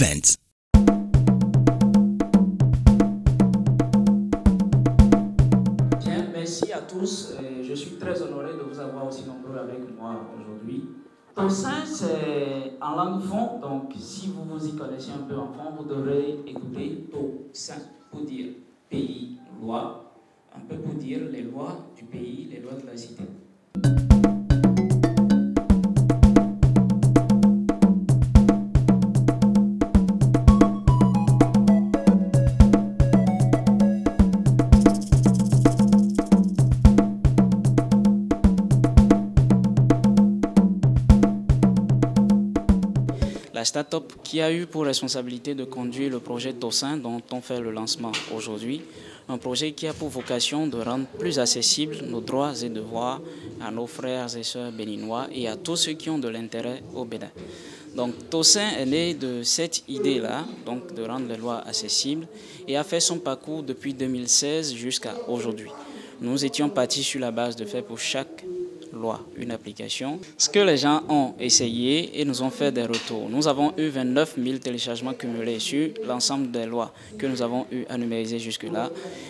Events. Bien, merci à tous. Je suis très honoré de vous avoir aussi nombreux avec moi aujourd'hui. Tosin, c'est en langue fon, donc si vous vous y connaissez un peu en fon, vous devrez écouter Tosin pour dire pays, loi, un peu pour dire les lois du pays, les lois de la cité. La start-up qui a eu pour responsabilité de conduire le projet Tosin dont on fait le lancement aujourd'hui, un projet qui a pour vocation de rendre plus accessibles nos droits et devoirs à nos frères et sœurs béninois et à tous ceux qui ont de l'intérêt au Bénin. Donc Tosin est né de cette idée-là, donc de rendre les lois accessibles, et a fait son parcours depuis 2016 jusqu'à aujourd'hui. Nous étions partis sur la base de faire pour chaque loi une application. Ce que les gens ont essayé et nous ont fait des retours. Nous avons eu 29 000 téléchargements cumulés sur l'ensemble des lois que nous avons eu à numériser jusque-là.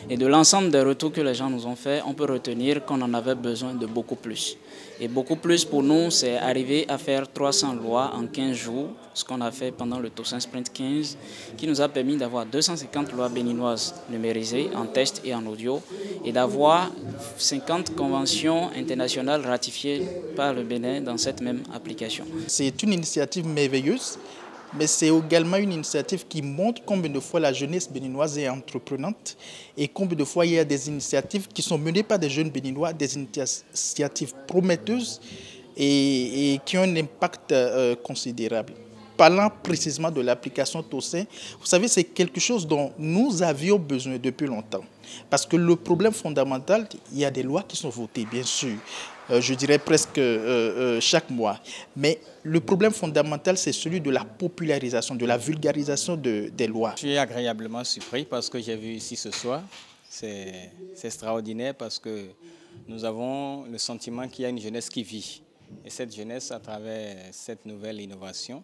Et de l'ensemble des retours que les gens nous ont fait, on peut retenir qu'on en avait besoin de beaucoup plus. Et beaucoup plus pour nous, c'est arriver à faire 300 lois en 15 jours, ce qu'on a fait pendant le Tosin Sprint 15, qui nous a permis d'avoir 250 lois béninoises numérisées en test et en audio, et d'avoir 50 conventions internationales ratifiées par le Bénin dans cette même application. C'est une initiative merveilleuse, mais c'est également une initiative qui montre combien de fois la jeunesse béninoise est entreprenante et combien de fois il y a des initiatives qui sont menées par des jeunes béninois, des initiatives prometteuses et qui ont un impact considérable. Parlant précisément de l'application Tosin, vous savez, c'est quelque chose dont nous avions besoin depuis longtemps. Parce que le problème fondamental, il y a des lois qui sont votées, bien sûr, je dirais presque chaque mois. Mais le problème fondamental, c'est celui de la popularisation, de la vulgarisation des lois. Je suis agréablement surpris parce que j'ai vu ici ce soir. C'est extraordinaire parce que nous avons le sentiment qu'il y a une jeunesse qui vit. Et cette jeunesse, à travers cette nouvelle innovation,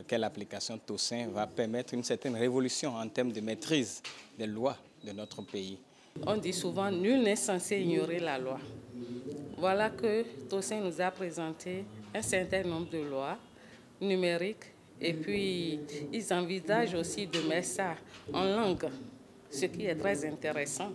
quelle application Tosin va permettre une certaine révolution en termes de maîtrise des lois de notre pays. On dit souvent, nul n'est censé ignorer la loi. Voilà que Tosin nous a présenté un certain nombre de lois numériques et puis ils envisagent aussi de mettre ça en langue, ce qui est très intéressant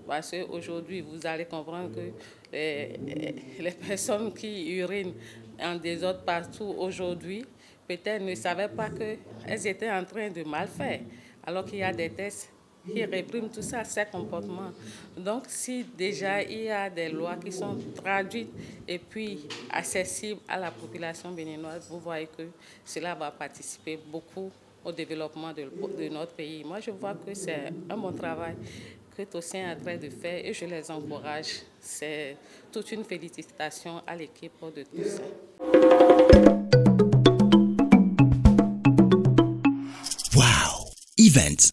parce qu'aujourd'hui, vous allez comprendre que les personnes qui urinent en désordre partout aujourd'hui, peut-être ne savaient pas qu'elles étaient en train de mal faire, alors qu'il y a des tests qui répriment tout ça, ces comportements. Donc, si déjà il y a des lois qui sont traduites et puis accessibles à la population béninoise, vous voyez que cela va participer beaucoup au développement de notre pays. Moi, je vois que c'est un bon travail que Tosin est en train de faire et je les encourage. C'est toute une félicitation à l'équipe de Tosin. Wow! Events.